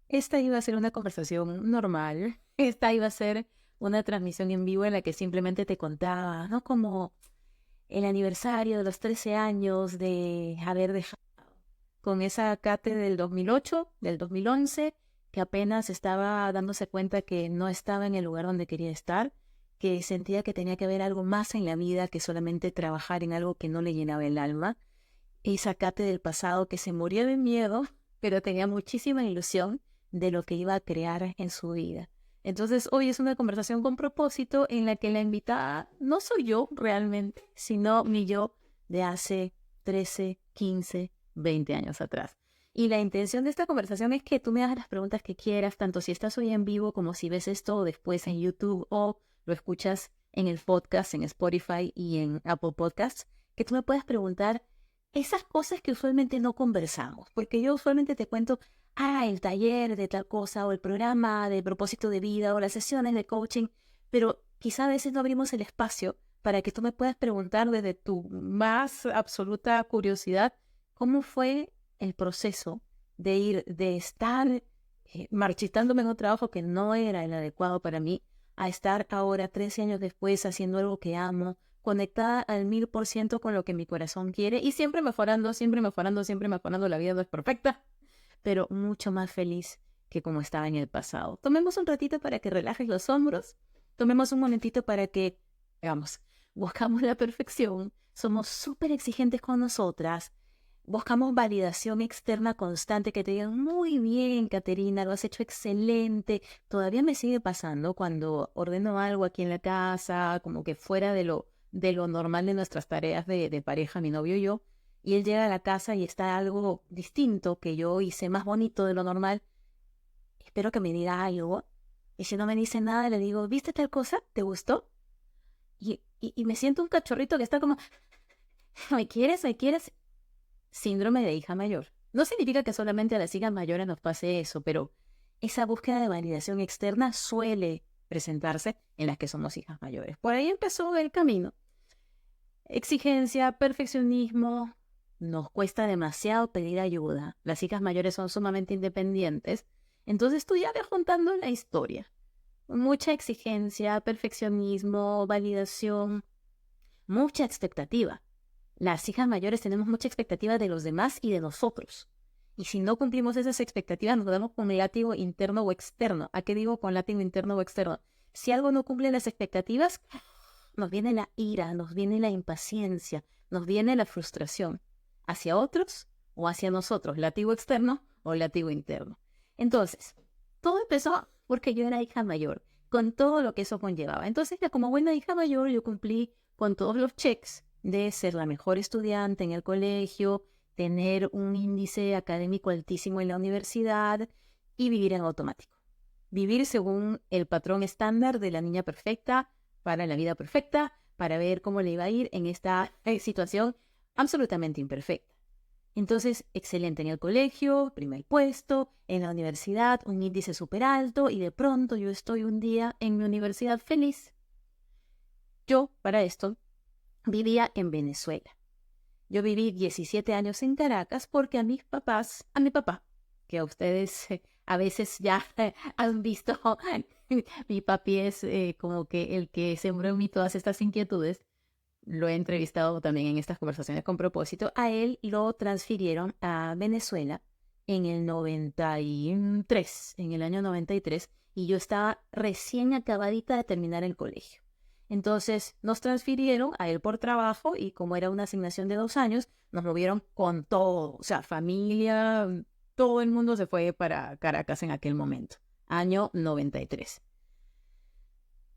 Esta iba a ser una conversación normal. Esta iba a ser una transmisión en vivo en la que simplemente te contaba, ¿no? Como el aniversario de los 13 años de haber dejado con esa Kate del 2008, del 2011, que apenas estaba dándose cuenta que no estaba en el lugar donde quería estar, que sentía que tenía que haber algo más en la vida que solamente trabajar en algo que no le llenaba el alma. Esa Kate del pasado que se moría de miedo, pero tenía muchísima ilusión de lo que iba a crear en su vida. Entonces hoy es una conversación con propósito en la que la invitada no soy yo realmente, sino mi yo de hace 13, 15, 20 años atrás. Y la intención de esta conversación es que tú me hagas las preguntas que quieras, tanto si estás hoy en vivo como si ves esto después en YouTube o lo escuchas en el podcast, en Spotify y en Apple Podcasts, que tú me puedas preguntar esas cosas que usualmente no conversamos, porque yo usualmente te cuento, el taller de tal cosa, o el programa de propósito de vida, o las sesiones de coaching, pero quizá a veces no abrimos el espacio para que tú me puedas preguntar desde tu más absoluta curiosidad, ¿cómo fue el proceso de ir, de estar marchitándome en un trabajo que no era el adecuado para mí, a estar ahora, 13 años después, haciendo algo que amo, conectada al 1000% con lo que mi corazón quiere y siempre mejorando, siempre mejorando, siempre mejorando? La vida no es perfecta, pero mucho más feliz que como estaba en el pasado. Tomemos un ratito para que relajes los hombros, tomemos un momentito para que, digamos, buscamos la perfección, somos súper exigentes con nosotras, buscamos validación externa constante, que te digan, muy bien, Caterina, lo has hecho excelente. Todavía me sigue pasando cuando ordeno algo aquí en la casa, como que fuera de lo normal de nuestras tareas de pareja, mi novio y yo, y él llega a la casa y está algo distinto que yo hice, más bonito de lo normal. Espero que me diga algo. Y si no me dice nada, le digo, ¿viste tal cosa? ¿Te gustó? Y me siento un cachorrito que está como, ¿me quieres? ¿Me quieres? Síndrome de hija mayor. No significa que solamente a las hijas mayores nos pase eso, pero esa búsqueda de validación externa suele presentarse en las que somos hijas mayores. Por ahí empezó el camino. Exigencia, perfeccionismo, nos cuesta demasiado pedir ayuda. Las hijas mayores son sumamente independientes. Entonces tú ya ves juntando la historia. Mucha exigencia, perfeccionismo, validación, mucha expectativa. Las hijas mayores tenemos mucha expectativa de los demás y de nosotros. Y si no cumplimos esas expectativas, nos damos con látigo interno o externo. ¿A qué digo con látigo interno o externo? Si algo no cumple las expectativas, nos viene la ira, nos viene la impaciencia, nos viene la frustración. ¿Hacia otros o hacia nosotros? ¿Látigo externo o látigo interno? Entonces, todo empezó porque yo era hija mayor, con todo lo que eso conllevaba. Entonces, ya como buena hija mayor, yo cumplí con todos los checks de ser la mejor estudiante en el colegio, tener un índice académico altísimo en la universidad y vivir en automático. Vivir según el patrón estándar de la niña perfecta para la vida perfecta, para ver cómo le iba a ir en esta situación absolutamente imperfecta. Entonces, excelente en el colegio, primer puesto, en la universidad, un índice súper alto, y de pronto yo estoy un día en mi universidad feliz. Yo, para esto, vivía en Venezuela. Yo viví 17 años en Caracas porque a mi papá, que a ustedes a veces ya han visto, mi papi es como que el que sembró en mí todas estas inquietudes. Lo he entrevistado también en estas conversaciones con propósito. A él lo transfirieron a Venezuela en el 93, en el año 93, y yo estaba recién acabadita de terminar el colegio. Entonces nos transfirieron a él por trabajo y como era una asignación de 2 años, nos movieron con todo, o sea, familia, todo el mundo se fue para Caracas en aquel momento, año 93.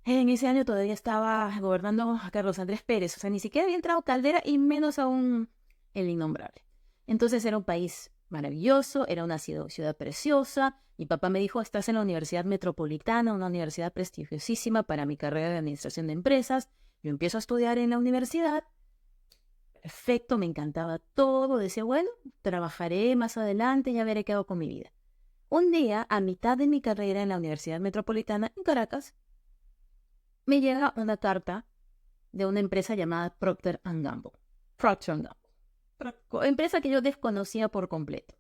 En ese año todavía estaba gobernando Carlos Andrés Pérez, o sea, ni siquiera había entrado Caldera y menos aún el innombrable. Entonces era un país maravilloso, era una ciudad preciosa. Mi papá me dijo, estás en la Universidad Metropolitana, una universidad prestigiosísima para mi carrera de administración de empresas. Yo empiezo a estudiar en la universidad, perfecto, me encantaba todo, decía, bueno, trabajaré más adelante, ya veré qué hago con mi vida. Un día, a mitad de mi carrera en la Universidad Metropolitana en Caracas, me llega una carta de una empresa llamada Procter Gamble. Procter Gamble. Empresa que yo desconocía por completo.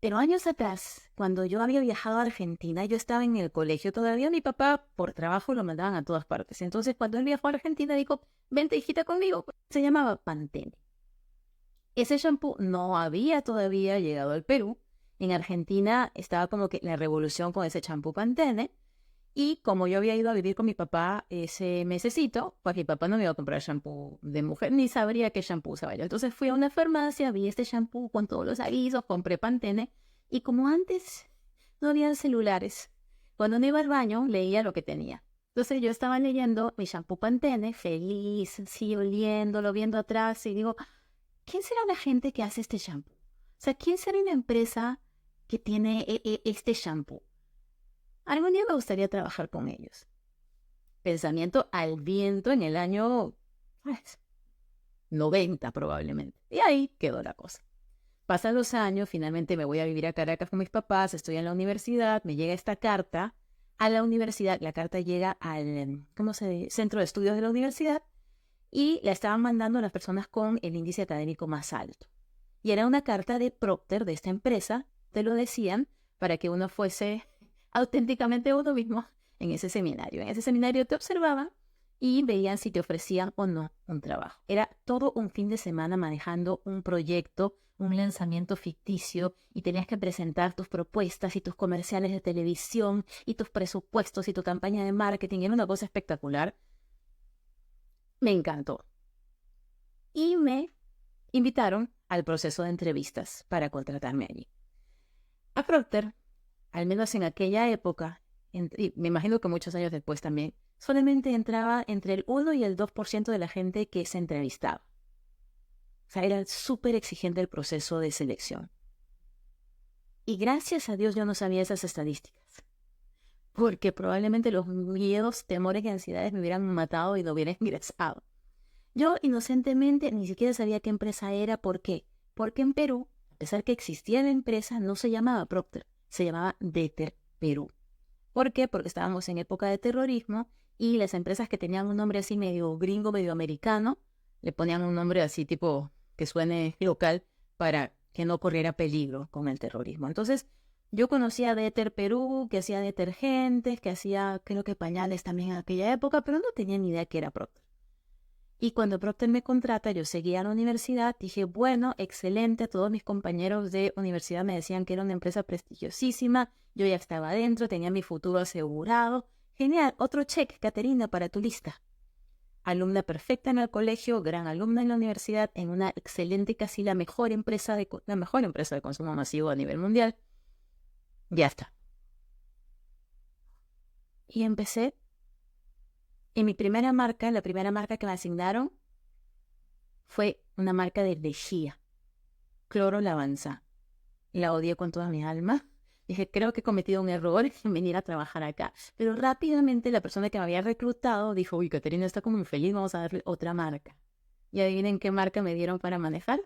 Pero años atrás, cuando yo había viajado a Argentina, yo estaba en el colegio todavía. Mi papá, por trabajo, lo mandaban a todas partes. Entonces, cuando él viajó a Argentina, dijo, vente, hijita, conmigo. Se llamaba Pantene. Ese shampoo no había todavía llegado al Perú. En Argentina estaba como que la revolución con ese champú Pantene. Y como yo había ido a vivir con mi papá ese mesecito, pues mi papá no me iba a comprar shampoo de mujer, ni sabría qué shampoo usaba yo. Entonces fui a una farmacia, vi este shampoo con todos los avisos, compré Pantene. Y como antes no habían celulares, cuando no iba al baño leía lo que tenía. Entonces yo estaba leyendo mi shampoo Pantene, feliz, sí, oliéndolo, viendo atrás y digo, ¿quién será la gente que hace este shampoo? O sea, ¿quién será una empresa que tiene este shampoo? Algún día me gustaría trabajar con ellos. Pensamiento al viento en el año pues, 90 probablemente. Y ahí quedó la cosa. Pasan los años, finalmente me voy a vivir a Caracas con mis papás, estoy en la universidad, me llega esta carta a la universidad, la carta llega al centro de estudios de la universidad y la estaban mandando a las personas con el índice académico más alto. Y era una carta de Procter, de esta empresa, te lo decían, para que uno fuese auténticamente uno mismo en ese seminario. En ese seminario te observaban y veían si te ofrecían o no un trabajo. Era todo un fin de semana manejando un proyecto, un lanzamiento ficticio y tenías que presentar tus propuestas y tus comerciales de televisión y tus presupuestos y tu campaña de marketing. Era una cosa espectacular. Me encantó. Y me invitaron al proceso de entrevistas para contratarme allí. A Procter, al menos en aquella época, y me imagino que muchos años después también, solamente entraba entre el 1 y el 2% de la gente que se entrevistaba. O sea, era súper exigente el proceso de selección. Y gracias a Dios yo no sabía esas estadísticas, porque probablemente los miedos, temores y ansiedades me hubieran matado y no hubiera ingresado. Yo inocentemente ni siquiera sabía qué empresa era. ¿Por qué? Porque en Perú, a pesar que existía la empresa, no se llamaba Procter, se llamaba Deter Perú. ¿Por qué? Porque estábamos en época de terrorismo y las empresas que tenían un nombre así medio gringo, medio americano, le ponían un nombre así tipo que suene local para que no corriera peligro con el terrorismo. Entonces, yo conocía a Deter Perú, que hacía detergentes, que hacía creo que pañales también en aquella época, pero no tenía ni idea que era Procter. Y cuando Procter me contrata, yo seguía a la universidad, dije, bueno, excelente, todos mis compañeros de universidad me decían que era una empresa prestigiosísima, yo ya estaba adentro, tenía mi futuro asegurado. Genial, otro check, Caterina, para tu lista. Alumna perfecta en el colegio, gran alumna en la universidad, en una excelente, casi la mejor empresa de consumo masivo a nivel mundial. Ya está. Y empecé. Y mi primera marca, la primera marca que me asignaron, fue una marca de lejía, Cloro Lavanza. La odié con toda mi alma. Dije, creo que he cometido un error en venir a trabajar acá. Pero rápidamente la persona que me había reclutado dijo, uy, Caterina está como infeliz, vamos a darle otra marca. Y adivinen qué marca me dieron para manejar.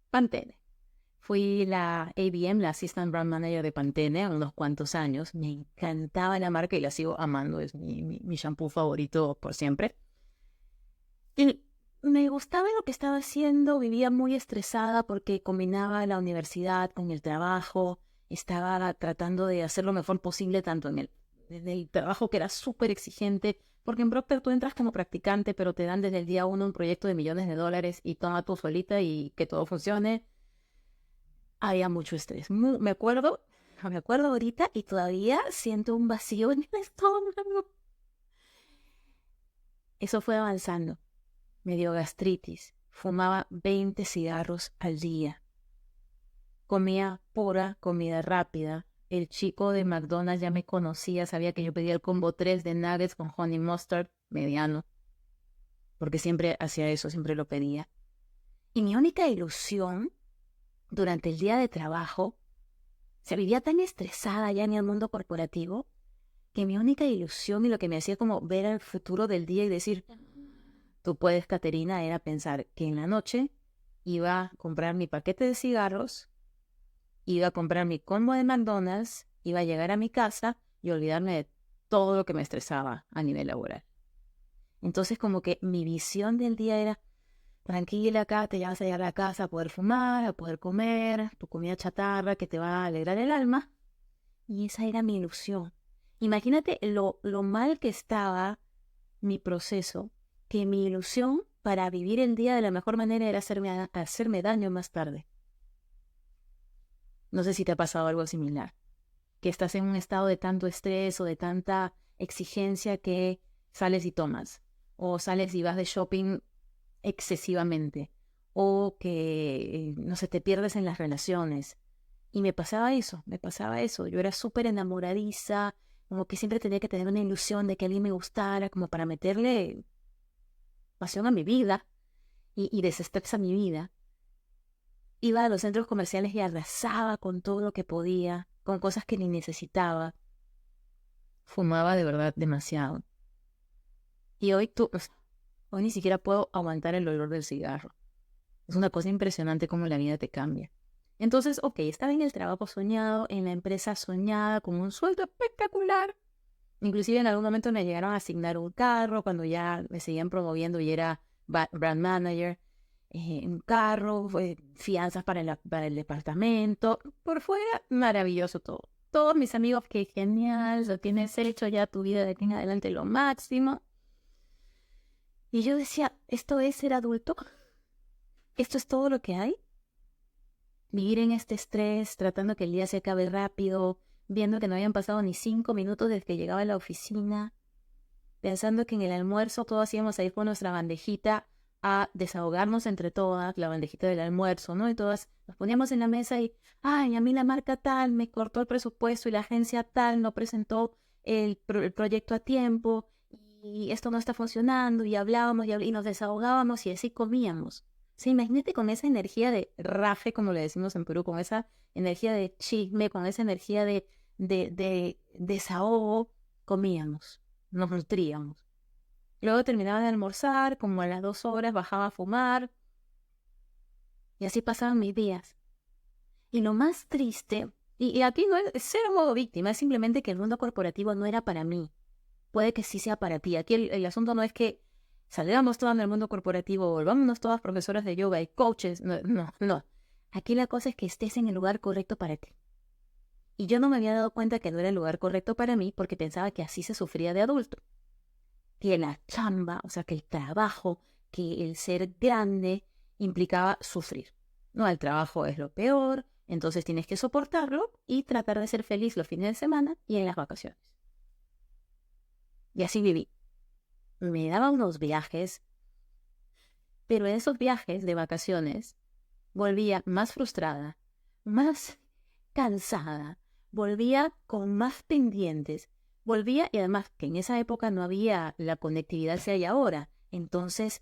Pantene. Fui la ABM, la Assistant Brand Manager de Pantene, unos cuantos años. Me encantaba la marca y la sigo amando. Es mi shampoo favorito por siempre. Y me gustaba lo que estaba haciendo, vivía muy estresada porque combinaba la universidad con el trabajo, estaba tratando de hacer lo mejor posible tanto en el trabajo que era súper exigente, porque en Procter tú entras como practicante, pero te dan desde el día uno un proyecto de millones de dólares y toma tú solita y que todo funcione. Había mucho estrés. Me acuerdo ahorita y todavía siento un vacío en el estómago. Eso fue avanzando. Me dio gastritis, fumaba 20 cigarros al día, comía pura comida rápida. El chico de McDonald's ya me conocía, sabía que yo pedía el combo 3 de nuggets con honey mustard mediano, porque siempre hacía eso, siempre lo pedía. Y mi única ilusión durante el día de trabajo, se vivía tan estresada ya en el mundo corporativo, que mi única ilusión y lo que me hacía como ver el futuro del día y decir, tú puedes, Caterina, era pensar que en la noche iba a comprar mi paquete de cigarros, iba a comprar mi combo de McDonald's, iba a llegar a mi casa y olvidarme de todo lo que me estresaba a nivel laboral. Entonces como que mi visión del día era, tranquila acá, te vas a llegar a la casa a poder fumar, a poder comer, tu comida chatarra que te va a alegrar el alma. Y esa era mi ilusión. Imagínate lo mal que estaba mi proceso, que mi ilusión para vivir el día de la mejor manera era hacerme daño más tarde. No sé si te ha pasado algo similar, que estás en un estado de tanto estrés o de tanta exigencia que sales y tomas, o sales y vas de shopping excesivamente, o que, no sé, te pierdes en las relaciones. Y me pasaba eso. Yo era súper enamoradiza, como que siempre tenía que tener una ilusión de que alguien me gustara, como para meterle pasión a mi vida y desestrés a mi vida. Iba a los centros comerciales y arrasaba con todo lo que podía, con cosas que ni necesitaba. Fumaba de verdad demasiado. Y hoy ni siquiera puedo aguantar el olor del cigarro. Es una cosa impresionante cómo la vida te cambia. Entonces, ok, estaba en el trabajo soñado, en la empresa soñada, con un sueldo espectacular. Inclusive en algún momento me llegaron a asignar un carro cuando ya me seguían promoviendo y era brand manager. Un carro, fianzas para el departamento. Por fuera, maravilloso todo. Todos mis amigos, qué genial, lo tienes hecho ya tu vida de aquí en adelante lo máximo. Y yo decía, ¿esto es ser adulto? ¿Esto es todo lo que hay? Vivir en este estrés, tratando que el día se acabe rápido, viendo que no habían pasado ni 5 minutos desde que llegaba a la oficina, pensando que en el almuerzo todos íbamos a ir con nuestra bandejita a desahogarnos entre todas, la bandejita del almuerzo, ¿no? Y todas nos poníamos en la mesa y, ay, a mí la marca tal me cortó el presupuesto y la agencia tal no presentó el proyecto a tiempo y esto no está funcionando y hablábamos y nos desahogábamos y así comíamos. Sí, imagínate con esa energía de rafe, como le decimos en Perú, con esa energía de chisme, con esa energía de desahogo, comíamos, nos nutríamos. Luego terminaba de almorzar, como a las 2 horas bajaba a fumar, y así pasaban mis días. Y lo más triste, y aquí no es ser modo víctima, es simplemente que el mundo corporativo no era para mí. Puede que sí sea para ti. Aquí el asunto no es que salgamos todas del mundo corporativo, volvámonos todas profesoras de yoga y coaches. No, no, no. Aquí la cosa es que estés en el lugar correcto para ti. Y yo no me había dado cuenta que no era el lugar correcto para mí porque pensaba que así se sufría de adulto. Que la chamba, o sea, que el trabajo, que el ser grande implicaba sufrir. No, el trabajo es lo peor, entonces tienes que soportarlo y tratar de ser feliz los fines de semana y en las vacaciones. Y así viví. Me daba unos viajes, pero en esos viajes de vacaciones volvía más frustrada, más cansada, volvía con más pendientes, volvía y además que en esa época no había la conectividad que hay ahora. Entonces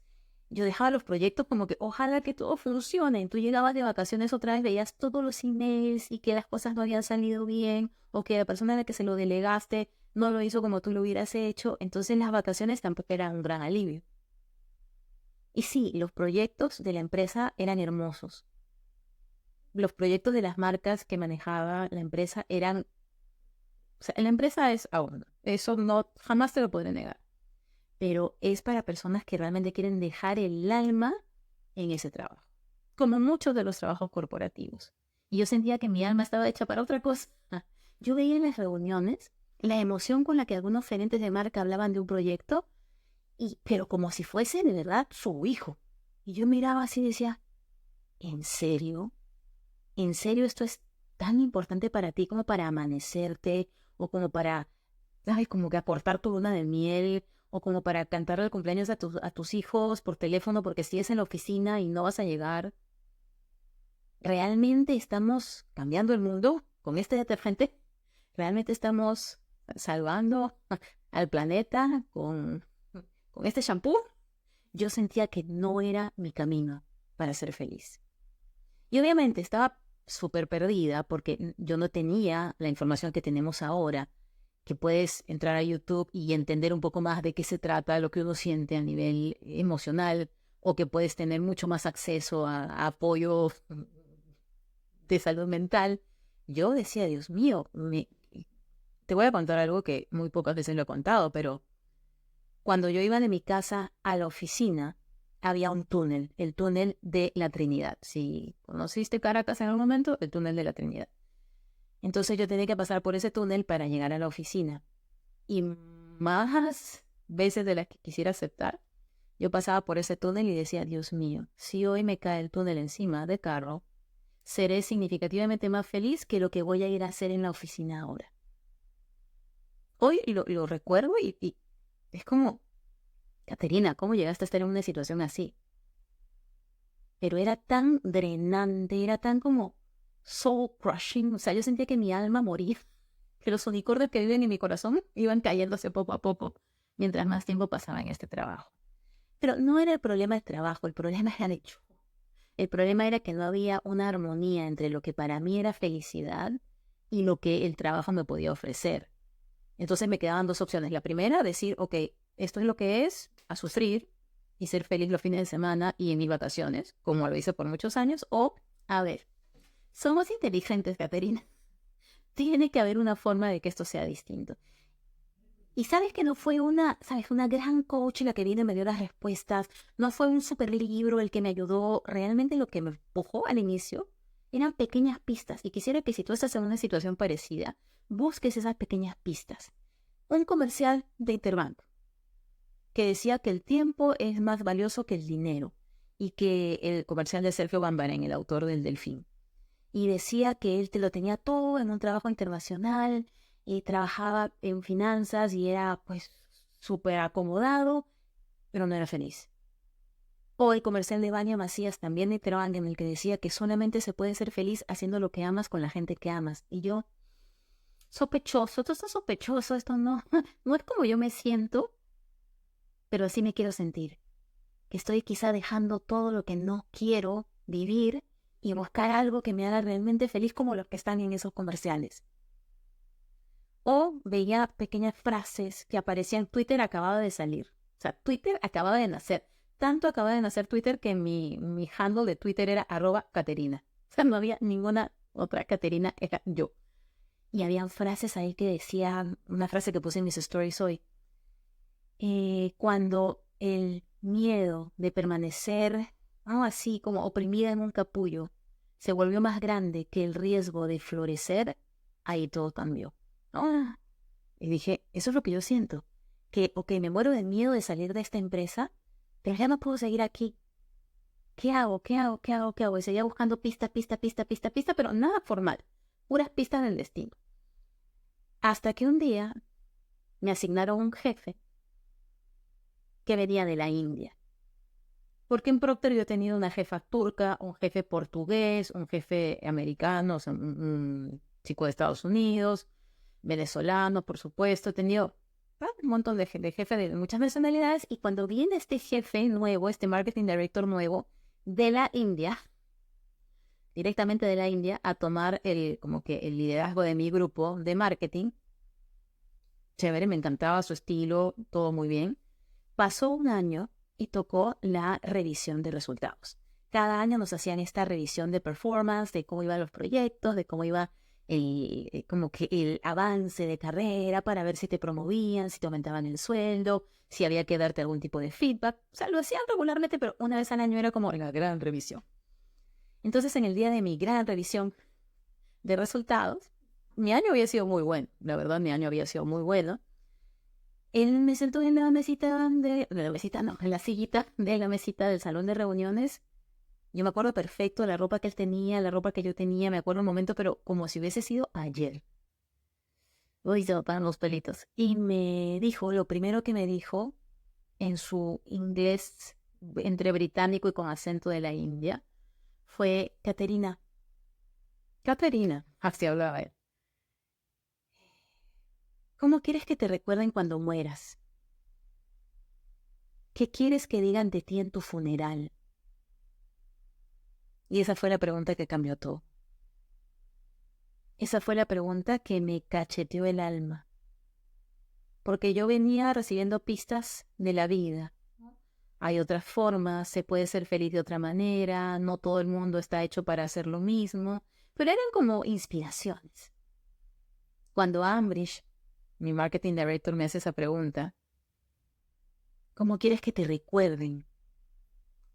yo dejaba los proyectos como que ojalá que todo funcione. Y tú llegabas de vacaciones otra vez, veías todos los emails y que las cosas no habían salido bien o que la persona a la que se lo delegaste no lo hizo como tú lo hubieras hecho. Entonces las vacaciones tampoco eran un gran alivio. Y sí, los proyectos de la empresa eran hermosos. Los proyectos de las marcas que manejaba la empresa eran... O sea, la empresa es ahora. Eso no, jamás te lo podré negar. Pero es para personas que realmente quieren dejar el alma en ese trabajo. Como muchos de los trabajos corporativos. Y yo sentía que mi alma estaba hecha para otra cosa. Yo veía en las reuniones la emoción con la que algunos gerentes de marca hablaban de un proyecto, pero como si fuese de verdad su hijo. Y yo miraba así y decía, ¿en serio? ¿En serio esto es tan importante para ti como para amanecerte o como para, ¿sabes? Como que acortar tu luna de miel o como para cantar el cumpleaños a tus hijos por teléfono porque sigues en la oficina y no vas a llegar? ¿Realmente estamos cambiando el mundo con este detergente? ¿Realmente estamos salvando al planeta con este shampoo? Yo sentía que no era mi camino para ser feliz. Y obviamente estaba súper perdida porque yo no tenía la información que tenemos ahora, que puedes entrar a YouTube y entender un poco más de qué se trata, lo que uno siente a nivel emocional, o que puedes tener mucho más acceso a apoyo de salud mental. Yo decía, Dios mío, te voy a contar algo que muy pocas veces lo he contado, pero cuando yo iba de mi casa a la oficina, había un túnel, el túnel de la Trinidad. Si conociste Caracas en algún momento, el túnel de la Trinidad. Entonces yo tenía que pasar por ese túnel para llegar a la oficina. Y más veces de las que quisiera aceptar, yo pasaba por ese túnel y decía, Dios mío, si hoy me cae el túnel encima de carro, seré significativamente más feliz que lo que voy a ir a hacer en la oficina ahora. Hoy lo recuerdo y es como, Caterina, ¿cómo llegaste a estar en una situación así? Pero era tan drenante, era tan como soul crushing, o sea, yo sentía que mi alma moría, que los unicornios que viven en mi corazón iban cayéndose poco a poco mientras más tiempo pasaba en este trabajo. Pero no era el problema del trabajo, el problema era de yo. El problema era que no había una armonía entre lo que para mí era felicidad y lo que el trabajo me podía ofrecer. Entonces me quedaban dos opciones. La primera, decir, ok, esto es lo que es, a sufrir y ser feliz los fines de semana y en mis vacaciones, como lo hice por muchos años. O, a ver, somos inteligentes, Caterina. Tiene que haber una forma de que esto sea distinto. Y sabes que no fue una gran coach la que vino y me dio las respuestas. No fue un super libro el que me ayudó. Realmente lo que me empujó al inicio eran pequeñas pistas. Y quisiera que si tú estás en una situación parecida, busques esas pequeñas pistas. Un comercial de Interbank que decía que el tiempo es más valioso que el dinero. Y que el comercial de Sergio Bambarén, el autor del Delfín. Y decía que él te lo tenía todo en un trabajo internacional y trabajaba en finanzas y era pues súper acomodado, pero no era feliz. O el comercial de Vania Macías, también de Interbank, en el que decía que solamente se puede ser feliz haciendo lo que amas con la gente que amas. Y yo, sospechoso, esto está sospechoso, esto no, no es como yo me siento, pero así me quiero sentir. Que estoy quizá dejando todo lo que no quiero vivir y buscar algo que me haga realmente feliz como los que están en esos comerciales. O veía pequeñas frases que aparecían. Twitter acababa de salir. O sea, Twitter acababa de nacer. Tanto acababa de nacer Twitter que mi handle de Twitter era @Caterina. O sea, no había ninguna otra Caterina, era yo. Y habían frases ahí que decían, una frase que puse en mis stories hoy. Cuando el miedo de permanecer así como oprimida en un capullo se volvió más grande que el riesgo de florecer, ahí todo cambió. Y dije, eso es lo que yo siento. Que, ok, me muero de miedo de salir de esta empresa, pero ya no puedo seguir aquí. ¿Qué hago? ¿Qué hago? ¿Qué hago? ¿Qué hago? Y seguía buscando pista, pero nada formal. Puras pistas del destino. Hasta que un día me asignaron un jefe que venía de la India. Porque en Procter yo he tenido una jefa turca, un jefe portugués, un jefe americano, o sea, un chico de Estados Unidos, venezolano, por supuesto. He tenido un montón de jefes de muchas nacionalidades. Y cuando viene este jefe nuevo, este marketing director nuevo de la India, directamente de la India, a tomar como que el liderazgo de mi grupo de marketing, chévere, me encantaba su estilo, todo muy bien. Pasó un año y tocó la revisión de resultados. Cada año nos hacían esta revisión de performance, de cómo iban los proyectos, de cómo iba como que el avance de carrera para ver si te promovían, si te aumentaban el sueldo, si había que darte algún tipo de feedback. O sea, lo hacían regularmente, pero una vez al año era como la gran revisión. Entonces, en el día de mi gran revisión de resultados, mi año había sido muy bueno. La verdad, mi año había sido muy bueno. Él me sentó en la mesita en la sillita de la mesita del salón de reuniones. Yo me acuerdo perfecto la ropa que él tenía, la ropa que yo tenía, me acuerdo un momento, pero como si hubiese sido ayer. Uy, se botaron los pelitos. Y me dijo, lo primero que me dijo, en su inglés entre británico y con acento de la India, fue, Caterina, así hablaba él. ¿Cómo quieres que te recuerden cuando mueras? ¿Qué quieres que digan de ti en tu funeral? Y esa fue la pregunta que cambió todo. Esa fue la pregunta que me cacheteó el alma. Porque yo venía recibiendo pistas de la vida. Hay otras formas, se puede ser feliz de otra manera, no todo el mundo está hecho para hacer lo mismo, pero eran como inspiraciones. Cuando Ambrish, mi marketing director, me hace esa pregunta, ¿cómo quieres que te recuerden?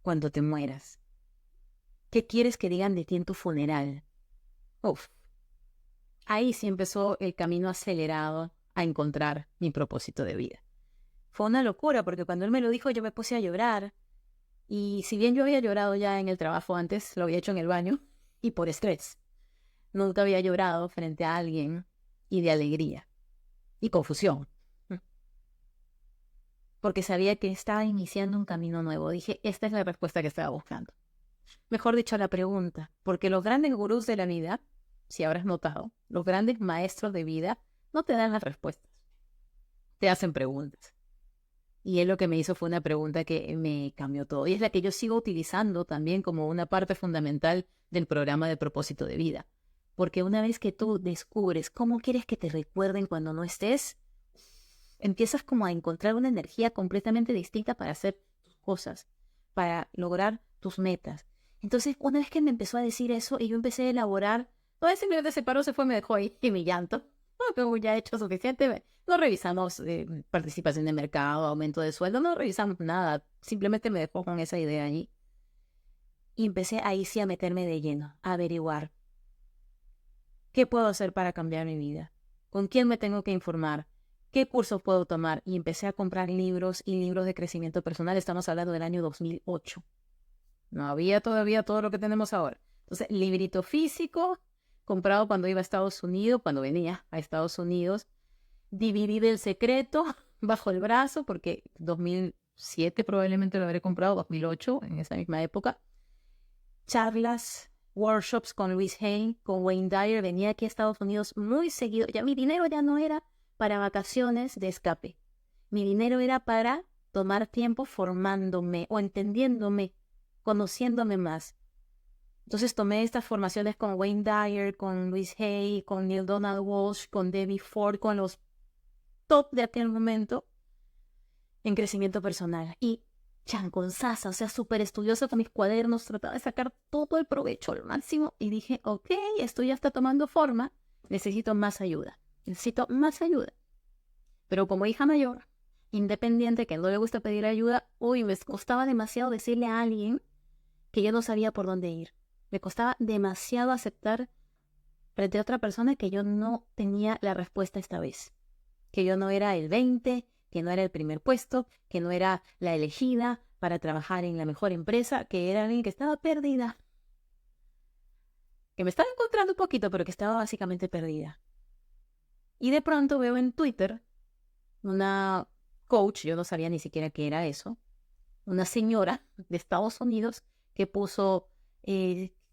cuando te mueras? ¿Qué quieres que digan de ti en tu funeral? Uf, ahí sí empezó el camino acelerado a encontrar mi propósito de vida. Fue una locura porque cuando él me lo dijo yo me puse a llorar. Y si bien yo había llorado ya en el trabajo antes, lo había hecho en el baño y por estrés. Nunca había llorado frente a alguien y de alegría y confusión. Porque sabía que estaba iniciando un camino nuevo. Dije, esta es la respuesta que estaba buscando. Mejor dicho, la pregunta. Porque los grandes gurús de la vida, si habrás notado, los grandes maestros de vida, no te dan las respuestas. Te hacen preguntas. Y él lo que me hizo fue una pregunta que me cambió todo. Y es la que yo sigo utilizando también como una parte fundamental del programa de propósito de vida. Porque una vez que tú descubres cómo quieres que te recuerden cuando no estés, empiezas como a encontrar una energía completamente distinta para hacer tus cosas, para lograr tus metas. Entonces, una vez que me empezó a decir eso y yo empecé a elaborar, no es simplemente se paró, se fue, me dejó ahí y mi llanto. No, como ya he hecho suficiente, no revisamos participación de mercado, aumento de sueldo, no revisamos nada. Simplemente me dejó con esa idea allí. Y empecé ahí sí a meterme de lleno, a averiguar qué puedo hacer para cambiar mi vida, con quién me tengo que informar, qué cursos puedo tomar. Y empecé a comprar libros y libros de crecimiento personal. Estamos hablando del año 2008. No había todavía todo lo que tenemos ahora. Entonces, librito físico, comprado cuando iba a Estados Unidos, cuando venía a Estados Unidos. DVD del secreto bajo el brazo, porque 2007 probablemente lo habré comprado, 2008, en esa misma época. Charlas, workshops con Louise Hay, con Wayne Dyer. Venía aquí a Estados Unidos muy seguido. Ya mi dinero ya no era para vacaciones de escape. Mi dinero era para tomar tiempo formándome o entendiéndome, conociéndome más. Entonces tomé estas formaciones con Wayne Dyer, con Louise Hay, con Neil Donald Walsh, con Debbie Ford, con los top de aquel momento en crecimiento personal. Y chanconzaza, o sea, súper estudiosa con mis cuadernos, trataba de sacar todo el provecho al máximo y dije, ok, esto ya está tomando forma, necesito más ayuda. Pero como hija mayor, independiente, que no le gusta pedir ayuda, me costaba demasiado decirle a alguien que yo no sabía por dónde ir. Me costaba demasiado aceptar frente a otra persona que yo no tenía la respuesta esta vez. Que yo no era el 20, que no era el primer puesto, que no era la elegida para trabajar en la mejor empresa, que era alguien que estaba perdida. Que me estaba encontrando un poquito, pero que estaba básicamente perdida. Y de pronto veo en Twitter una coach, yo no sabía ni siquiera qué era eso, una señora de Estados Unidos que puso,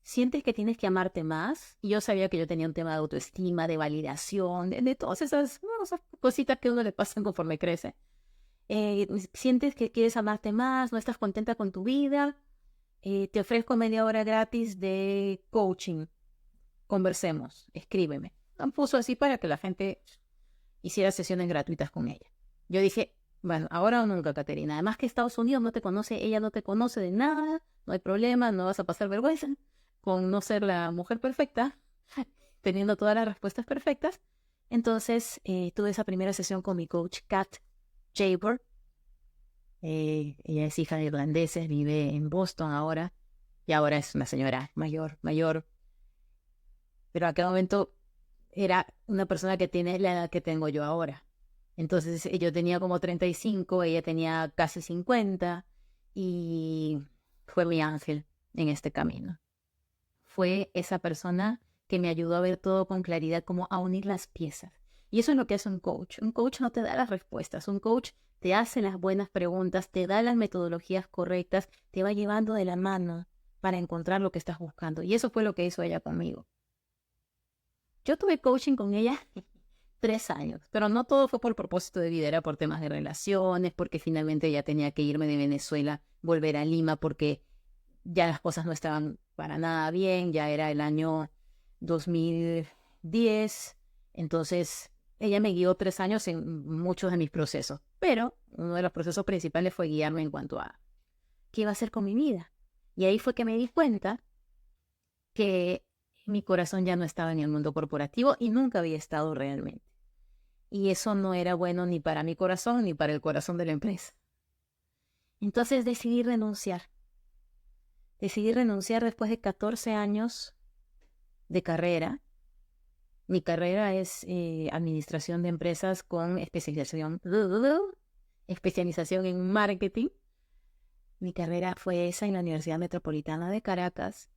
¿sientes que tienes que amarte más? Y yo sabía que yo tenía un tema de autoestima, de validación, de todas esas cositas que a uno le pasan conforme crece. ¿Sientes que quieres amarte más? ¿No estás contenta con tu vida? Te ofrezco media hora gratis de coaching. Conversemos, escríbeme. Puso así para que la gente hiciera sesiones gratuitas con ella. Yo dije, bueno, ahora o nunca, Caterina. Además que Estados Unidos no te conoce, ella no te conoce de nada, no hay problema, no vas a pasar vergüenza con no ser la mujer perfecta, teniendo todas las respuestas perfectas. Entonces tuve esa primera sesión con mi coach, Kat Jaber. Ella es hija de irlandeses, vive en Boston ahora, y ahora es una señora mayor, pero a aquel momento era una persona que tiene la edad que tengo yo ahora. Entonces yo tenía como 35, ella tenía casi 50 y fue mi ángel en este camino. Fue esa persona que me ayudó a ver todo con claridad, como a unir las piezas. Y eso es lo que hace un coach. Un coach no te da las respuestas, un coach te hace las buenas preguntas, te da las metodologías correctas, te va llevando de la mano para encontrar lo que estás buscando. Y eso fue lo que hizo ella conmigo. Yo tuve coaching con ella 3 años, pero no todo fue por propósito de vida, era por temas de relaciones, porque finalmente ya tenía que irme de Venezuela, volver a Lima, porque ya las cosas no estaban para nada bien, ya era el año 2010, entonces ella me guió 3 años en muchos de mis procesos, pero uno de los procesos principales fue guiarme en cuanto a qué iba a hacer con mi vida. Y ahí fue que me di cuenta que mi corazón ya no estaba en el mundo corporativo y nunca había estado realmente. Y eso no era bueno ni para mi corazón ni para el corazón de la empresa. Entonces decidí renunciar. Decidí renunciar después de 14 años de carrera. Mi carrera es administración de empresas con especialización en marketing. Mi carrera fue esa en la Universidad Metropolitana de Caracas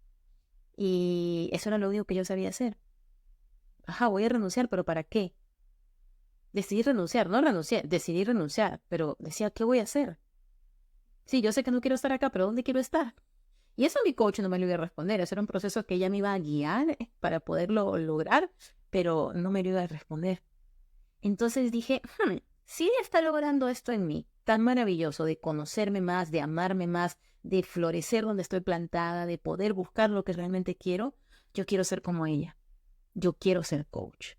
y eso era lo único que yo sabía hacer. Ajá, voy a renunciar, pero ¿para qué? Decidí renunciar, no renuncié, decidí renunciar, pero decía, ¿qué voy a hacer? Sí, yo sé que no quiero estar acá, pero ¿dónde quiero estar? Y eso mi coach no me lo iba a responder, eso era un proceso que ella me iba a guiar para poderlo lograr, pero no me lo iba a responder. Entonces dije, si ella está logrando esto en mí, tan maravilloso, de conocerme más, de amarme más, de florecer donde estoy plantada, de poder buscar lo que realmente quiero, yo quiero ser como ella. Yo quiero ser coach.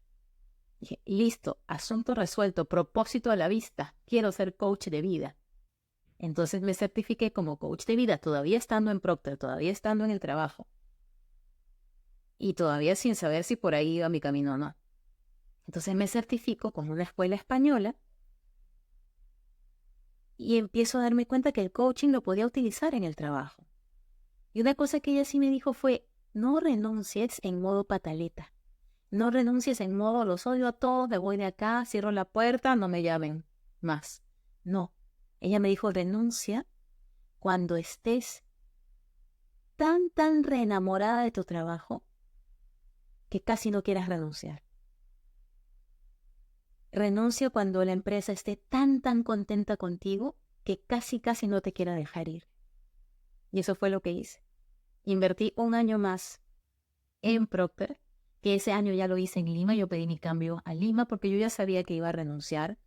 Dije, listo, asunto resuelto, propósito a la vista, quiero ser coach de vida. Entonces me certifiqué como coach de vida, todavía estando en Procter, todavía estando en el trabajo. Y todavía sin saber si por ahí iba mi camino o no. Entonces me certifico con una escuela española y empiezo a darme cuenta que el coaching lo podía utilizar en el trabajo. Y una cosa que ella sí me dijo fue, no renuncies en modo pataleta. No renuncies en modo, los odio a todos, me voy de acá, cierro la puerta, no me llamen más. No. Ella me dijo, renuncia cuando estés tan reenamorada de tu trabajo que casi no quieras renunciar. Renuncia cuando la empresa esté tan contenta contigo que casi no te quiera dejar ir. Y eso fue lo que hice. Invertí un año más en Procter, que ese año ya lo hice en Lima. Yo pedí mi cambio a Lima porque yo ya sabía que iba a renunciar.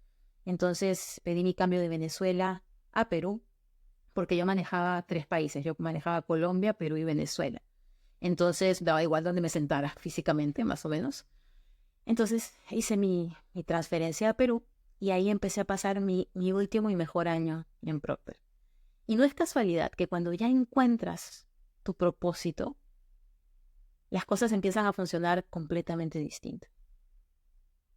Entonces pedí mi cambio de Venezuela a Perú, porque yo manejaba 3 países. Yo manejaba Colombia, Perú y Venezuela. Entonces daba igual donde me sentara físicamente, más o menos. Entonces hice mi transferencia a Perú y ahí empecé a pasar mi último y mejor año en Procter. Y no es casualidad que cuando ya encuentras tu propósito, las cosas empiezan a funcionar completamente distinto.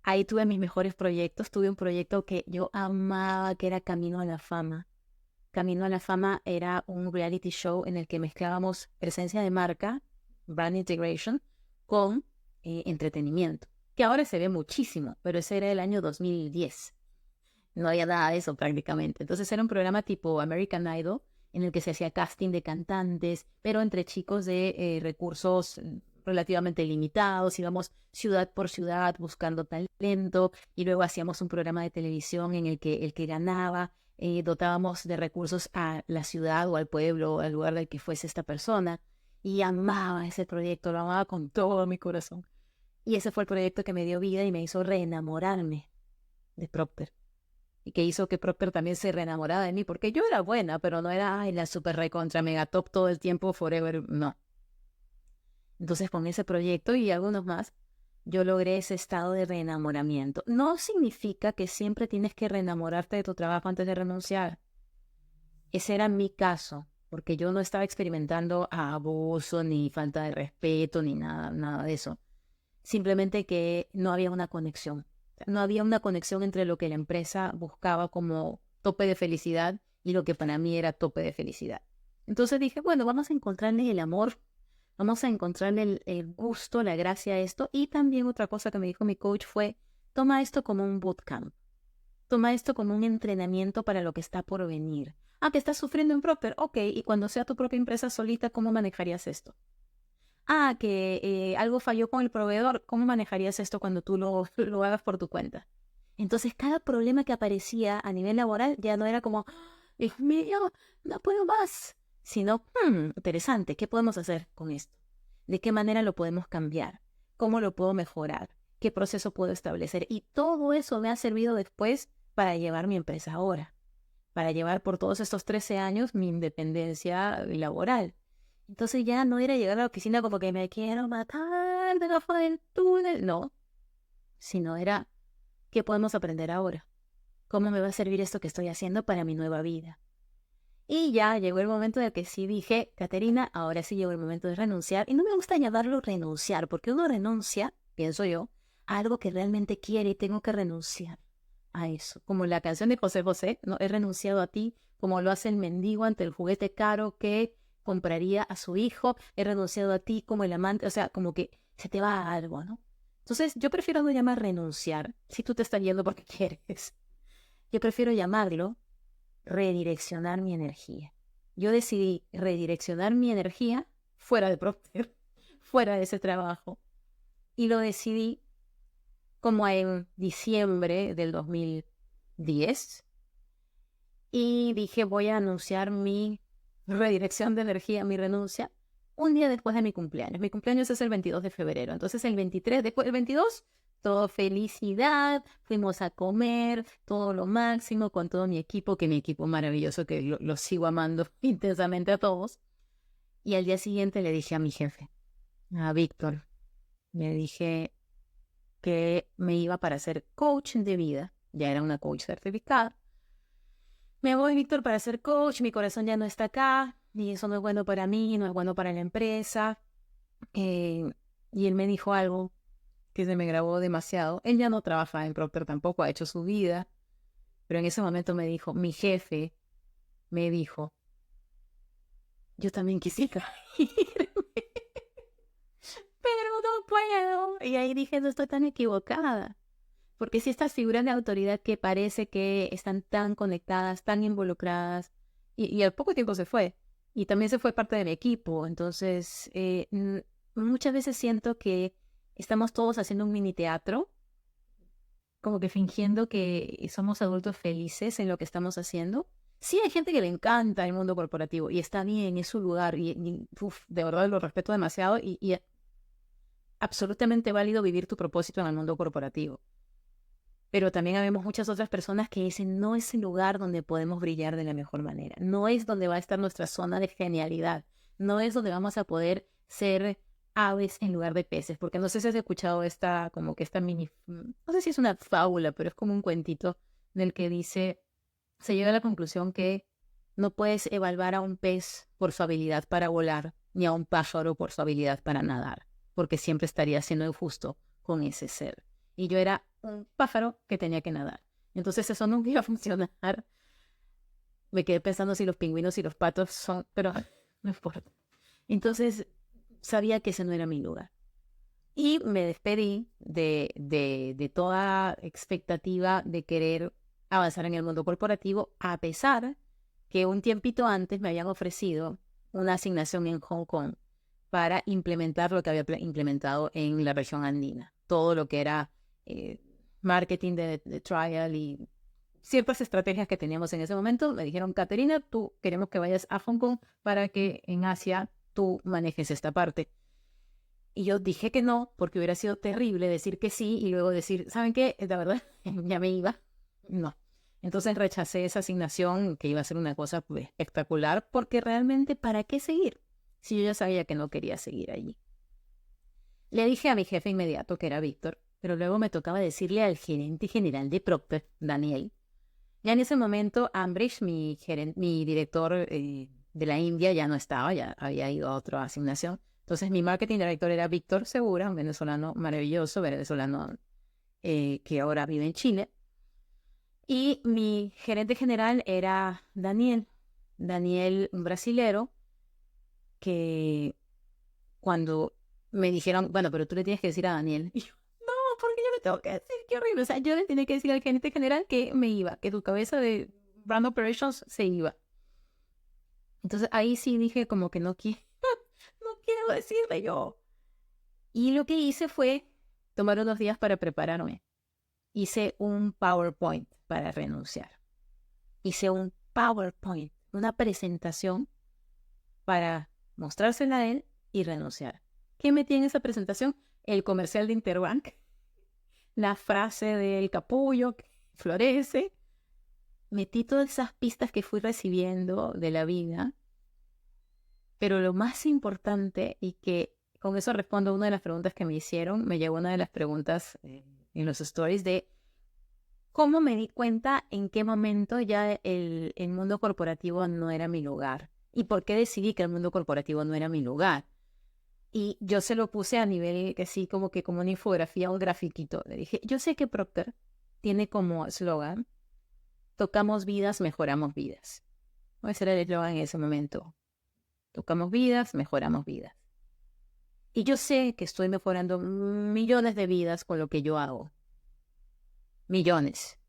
Ahí tuve mis mejores proyectos. Tuve un proyecto que yo amaba, que era Camino a la Fama. Camino a la Fama era un reality show en el que mezclábamos presencia de marca, brand integration, con entretenimiento, que ahora se ve muchísimo, pero ese era el año 2010. No había nada de eso prácticamente. Entonces era un programa tipo American Idol, en el que se hacía casting de cantantes, pero entre chicos de recursos relativamente limitados. Íbamos ciudad por ciudad buscando talento y luego hacíamos un programa de televisión en el que el que ganaba dotábamos de recursos a la ciudad o al pueblo, al lugar del que fuese esta persona. Y amaba ese proyecto, lo amaba con todo mi corazón. Y ese fue el proyecto que me dio vida y me hizo reenamorarme de Procter. Y que hizo que Procter también se reenamorara de mí, porque yo era buena, pero no era la super recontra mega top todo el tiempo, forever, no. Entonces con ese proyecto y algunos más, yo logré ese estado de reenamoramiento. No significa que siempre tienes que reenamorarte de tu trabajo antes de renunciar. Ese era mi caso, porque yo no estaba experimentando abuso, ni falta de respeto, ni nada de eso. Simplemente que no había una conexión. No había una conexión entre lo que la empresa buscaba como tope de felicidad y lo que para mí era tope de felicidad. Entonces dije, bueno, vamos a encontrarle el amor, vamos a encontrarle el gusto, la gracia a esto. Y también otra cosa que me dijo mi coach fue, toma esto como un bootcamp. Toma esto como un entrenamiento para lo que está por venir. Ah, que estás sufriendo en Procter. Ok, y cuando sea tu propia empresa solita, ¿cómo manejarías esto? Ah, que algo falló con el proveedor. ¿Cómo manejarías esto cuando tú lo hagas por tu cuenta? Entonces, cada problema que aparecía a nivel laboral ya no era como, Dios mío, no puedo más. Sino, interesante, ¿qué podemos hacer con esto? ¿De qué manera lo podemos cambiar? ¿Cómo lo puedo mejorar? ¿Qué proceso puedo establecer? Y todo eso me ha servido después para llevar mi empresa ahora, para llevar por todos estos 13 años mi independencia laboral. Entonces ya no era llegar a la oficina como que me quiero matar debajo del túnel, no, sino era, ¿qué podemos aprender ahora? ¿Cómo me va a servir esto que estoy haciendo para mi nueva vida? Y ya llegó el momento en el que sí dije, Caterina, ahora sí llegó el momento de renunciar. Y no me gusta llamarlo renunciar, porque uno renuncia, pienso yo, a algo que realmente quiere y tengo que renunciar a eso. Como la canción de José José, ¿no? He renunciado a ti, como lo hace el mendigo ante el juguete caro que compraría a su hijo, he renunciado a ti como el amante, o sea, como que se te va algo, ¿no? Entonces, yo prefiero no llamar renunciar, si tú te estás yendo porque quieres. Yo prefiero llamarlo redireccionar mi energía. Yo decidí redireccionar mi energía fuera de Procter, fuera de ese trabajo, y lo decidí como en diciembre del 2010, y dije voy a anunciar mi redirección de energía, mi renuncia, un día después de mi cumpleaños. Mi cumpleaños es el 22 de febrero, entonces el 23, después del 22, todo felicidad, fuimos a comer, todo lo máximo con todo mi equipo, que mi equipo maravilloso, que lo sigo amando intensamente a todos. Y al día siguiente le dije a mi jefe, a Víctor, me dije que me iba para ser coach de vida, ya era una coach certificada. Me voy, Víctor, para ser coach, mi corazón ya no está acá, y eso no es bueno para mí, no es bueno para la empresa. Y él me dijo algo que se me grabó demasiado. Él ya no trabaja en Procter tampoco, ha hecho su vida, pero en ese momento me dijo, mi jefe me dijo, yo también quisiera irme, pero no puedo. Y ahí dije, no estoy tan equivocada. Porque si estas figuras de autoridad que parece que están tan conectadas, tan involucradas, y al poco tiempo se fue, y también se fue parte de mi equipo, entonces muchas veces siento que estamos todos haciendo un mini teatro, como que fingiendo que somos adultos felices en lo que estamos haciendo. Sí hay gente que le encanta el mundo corporativo, y está bien, es su lugar, de verdad lo respeto demasiado, y absolutamente válido vivir tu propósito en el mundo corporativo. Pero también habemos muchas otras personas que dicen, no es el lugar donde podemos brillar de la mejor manera, no es donde va a estar nuestra zona de genialidad, no es donde vamos a poder ser aves en lugar de peces, porque no sé si has escuchado como que esta mini, no sé si es una fábula, pero es como un cuentito en el que dice, se llega a la conclusión que no puedes evaluar a un pez por su habilidad para volar, ni a un pájaro por su habilidad para nadar, porque siempre estaría siendo injusto con ese ser. Y yo era un pájaro que tenía que nadar. Entonces eso nunca iba a funcionar. Me quedé pensando si los pingüinos y los patos son, pero no importa. Entonces sabía que ese no era mi lugar. Y me despedí de toda expectativa de querer avanzar en el mundo corporativo, a pesar que un tiempito antes me habían ofrecido una asignación en Hong Kong para implementar lo que había implementado en la región andina. Todo lo que era marketing de trial y ciertas estrategias que teníamos en ese momento. Me dijeron, Caterina, tú queremos que vayas a Hong Kong para que en Asia tú manejes esta parte. Y yo dije que no, porque hubiera sido terrible decir que sí y luego decir, ¿saben qué? La verdad, ya me iba. No. Entonces rechacé esa asignación, que iba a ser una cosa espectacular, porque realmente, ¿para qué seguir? Si yo ya sabía que no quería seguir allí. Le dije a mi jefe inmediato, que era Víctor, pero luego me tocaba decirle al gerente general de Procter, Daniel. Ya en ese momento, Ambrish, mi director de la India, ya no estaba, ya había ido a otra asignación. Entonces mi marketing director era Víctor Segura, un venezolano maravilloso, venezolano que ahora vive en Chile. Y mi gerente general era Daniel, un brasilero, que cuando me dijeron, bueno, pero tú le tienes que decir a Daniel. Y yo, no, porque yo le tengo que decir, qué horrible. O sea, yo le tenía que decir al gerente general que me iba, que tu cabeza de Brand Operations se iba. Entonces ahí sí dije como que no quiero decirle yo. Y lo que hice fue tomar unos días para prepararme. Hice un PowerPoint para renunciar. Hice un PowerPoint, una presentación para mostrársela a él y renunciar. ¿Qué metí en esa presentación? El comercial de Interbank, la frase del capullo que florece. Metí todas esas pistas que fui recibiendo de la vida, pero lo más importante, y que con eso respondo a una de las preguntas que me hicieron, me llegó una de las preguntas en los stories de cómo me di cuenta en qué momento ya el mundo corporativo no era mi lugar y por qué decidí que el mundo corporativo no era mi lugar. Y yo se lo puse a nivel así como que como una infografía, un grafiquito. Le dije, yo sé que Procter tiene como eslogan, tocamos vidas, mejoramos vidas. Ese era el eslogan en ese momento. Tocamos vidas, mejoramos vidas. Y yo sé que estoy mejorando millones de vidas con lo que yo hago. Millones.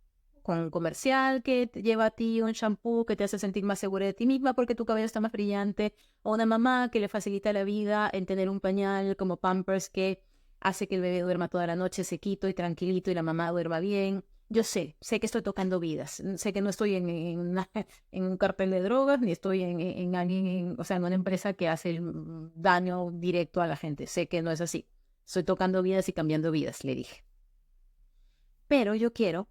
Con un comercial que te lleva a ti un shampoo que te hace sentir más segura de ti misma porque tu cabello está más brillante, o una mamá que le facilita la vida en tener un pañal como Pampers que hace que el bebé duerma toda la noche sequito y tranquilito y la mamá duerma bien. Yo sé que estoy tocando vidas, sé que no estoy en un cartel de drogas, ni estoy en alguien, o sea, en una empresa que hace el daño directo a la gente, sé que no es así. Estoy tocando vidas y cambiando vidas, le dije. Pero yo quiero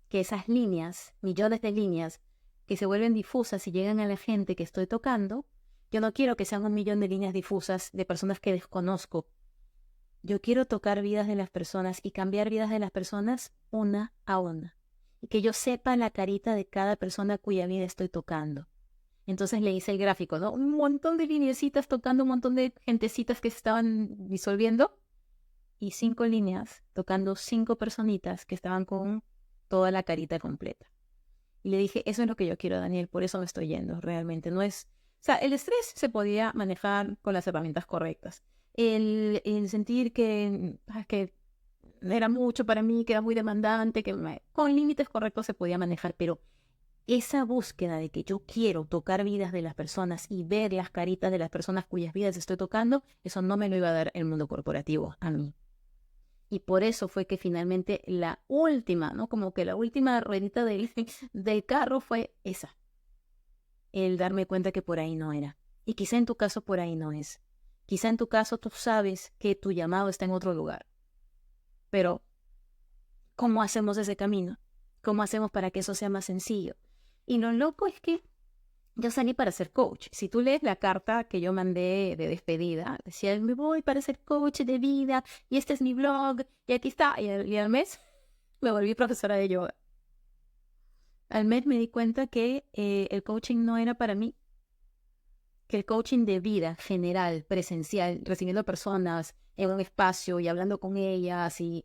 que esas líneas, millones de líneas, que se vuelven difusas y llegan a la gente que estoy tocando, yo no quiero que sean 1 millón de líneas difusas de personas que desconozco. Yo quiero tocar vidas de las personas y cambiar vidas de las personas una a una. Y que yo sepa la carita de cada persona cuya vida estoy tocando. Entonces le hice el gráfico, ¿no? Un montón de lineecitas tocando un montón de gentecitas que se estaban disolviendo. Y 5 líneas tocando 5 personitas que estaban con toda la carita completa. Y le dije, eso es lo que yo quiero, Daniel, por eso me estoy yendo, realmente. No es... O sea, el estrés se podía manejar con las herramientas correctas. El sentir que era mucho para mí, que era muy demandante, con límites correctos se podía manejar, pero esa búsqueda de que yo quiero tocar vidas de las personas y ver las caritas de las personas cuyas vidas estoy tocando, eso no me lo iba a dar el mundo corporativo a mí. Y por eso fue que finalmente la última, ¿no? Como que la última ruedita del carro fue esa. El darme cuenta que por ahí no era. Y quizá en tu caso por ahí no es. Quizá en tu caso tú sabes que tu llamado está en otro lugar. Pero, ¿cómo hacemos ese camino? ¿Cómo hacemos para que eso sea más sencillo? Y lo loco es que yo salí para ser coach. Si tú lees la carta que yo mandé de despedida, decía, me voy para ser coach de vida, y este es mi blog, y aquí está. Y al mes me volví profesora de yoga. Al mes me di cuenta que el coaching no era para mí, que el coaching de vida general, presencial, recibiendo personas en un espacio y hablando con ellas y